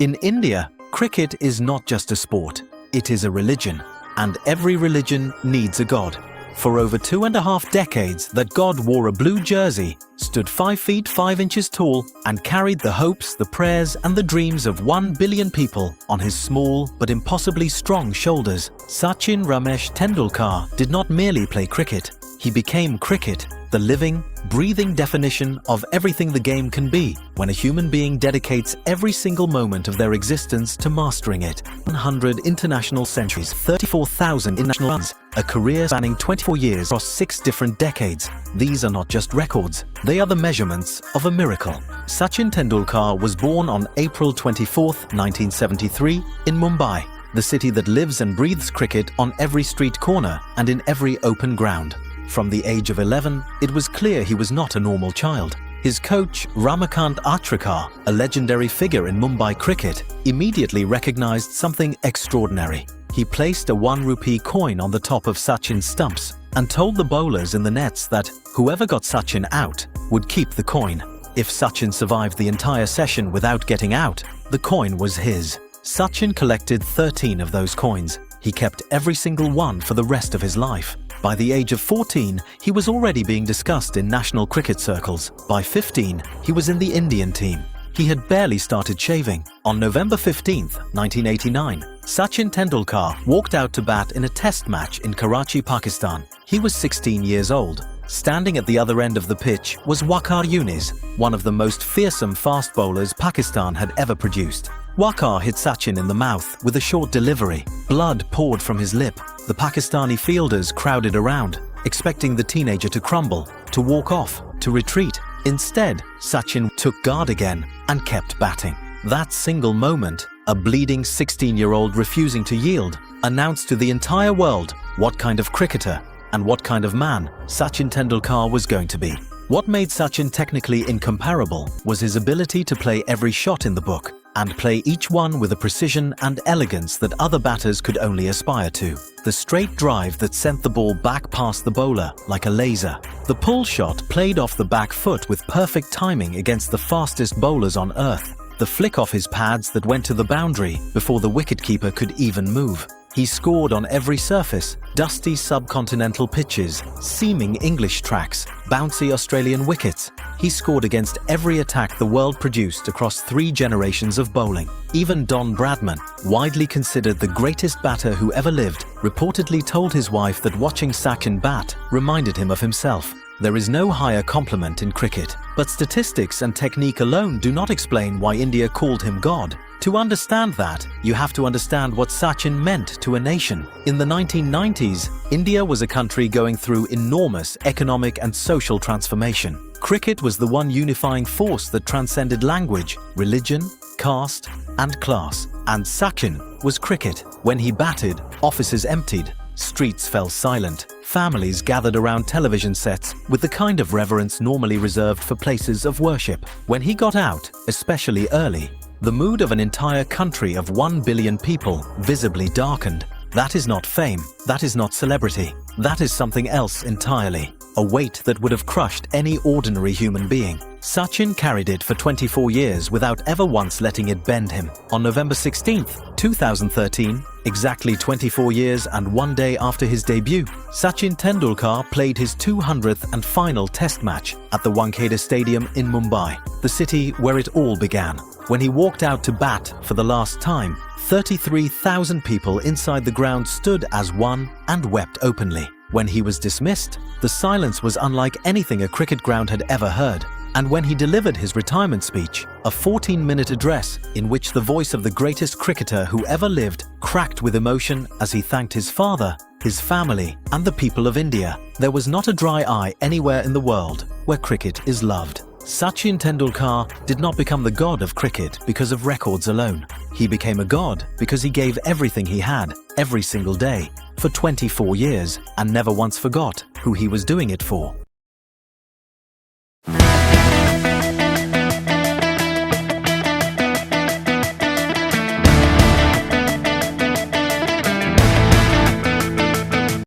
In India, cricket is not just a sport, it is a religion, and every religion needs a god. For over 2.5 decades, that god wore a blue jersey, stood 5 feet 5 inches tall, and carried the hopes, the prayers, and the dreams of 1 billion people on his small but impossibly strong shoulders. Sachin Ramesh Tendulkar did not merely play cricket, he became cricket, the living, breathing definition of everything the game can be when a human being dedicates every single moment of their existence to mastering it. 100 international centuries, 34,000 international runs, a career spanning 24 years across 6 different decades. These are not just records, they are the measurements of a miracle. Sachin Tendulkar was born on April 24, 1973, in Mumbai, the city that lives and breathes cricket on every street corner and in every open ground. From the age of 11, it was clear he was not a normal child. His coach, Ramakant Achrekar, a legendary figure in Mumbai cricket, immediately recognized something extraordinary. He placed a 1 rupee coin on the top of Sachin's stumps and told the bowlers in the nets that whoever got Sachin out would keep the coin. If Sachin survived the entire session without getting out, the coin was his. Sachin collected 13 of those coins. He kept every single one for the rest of his life. By the age of 14, he was already being discussed in national cricket circles. By 15, he was in the Indian team. He had barely started shaving. On November 15, 1989, Sachin Tendulkar walked out to bat in a test match in Karachi, Pakistan. He was 16 years old. Standing at the other end of the pitch was Waqar Younis, one of the most fearsome fast bowlers Pakistan had ever produced. Waqar hit Sachin in the mouth with a short delivery. Blood poured from his lip. The Pakistani fielders crowded around, expecting the teenager to crumble, to walk off, to retreat. Instead, Sachin took guard again and kept batting. That single moment, a bleeding 16-year-old refusing to yield, announced to the entire world what kind of cricketer and what kind of man Sachin Tendulkar was going to be. What made Sachin technically incomparable was his ability to play every shot in the book, and play each one with a precision and elegance that other batters could only aspire to. The straight drive that sent the ball back past the bowler like a laser. The pull shot played off the back foot with perfect timing against the fastest bowlers on earth. The flick off his pads that went to the boundary before the wicketkeeper could even move. He scored on every surface, dusty subcontinental pitches, seaming English tracks, bouncy Australian wickets. He scored against every attack the world produced across 3 generations of bowling. Even Don Bradman, widely considered the greatest batter who ever lived, reportedly told his wife that watching Sachin bat reminded him of himself. There is no higher compliment in cricket, but statistics and technique alone do not explain why India called him God. To understand that, you have to understand what Sachin meant to a nation. In the 1990s, India was a country going through enormous economic and social transformation. Cricket was the one unifying force that transcended language, religion, caste, and class. And Sachin was cricket. When he batted, offices emptied, streets fell silent. Families gathered around television sets with the kind of reverence normally reserved for places of worship. When he got out, especially early, the mood of an entire country of 1 billion people visibly darkened. That is not fame, that is not celebrity, that is something else entirely. A weight that would have crushed any ordinary human being. Sachin carried it for 24 years without ever once letting it bend him. On November 16, 2013, exactly 24 years and 1 day after his debut, Sachin Tendulkar played his 200th and final test match at the Wankhede Stadium in Mumbai, the city where it all began. When he walked out to bat for the last time, 33,000 people inside the ground stood as one and wept openly. When he was dismissed, the silence was unlike anything a cricket ground had ever heard. And when he delivered his retirement speech, a 14-minute address in which the voice of the greatest cricketer who ever lived cracked with emotion as he thanked his father, his family, and the people of India, there was not a dry eye anywhere in the world where cricket is loved. Sachin Tendulkar did not become the god of cricket because of records alone. He became a god because he gave everything he had, every single day, for 24 years, and never once forgot who he was doing it for.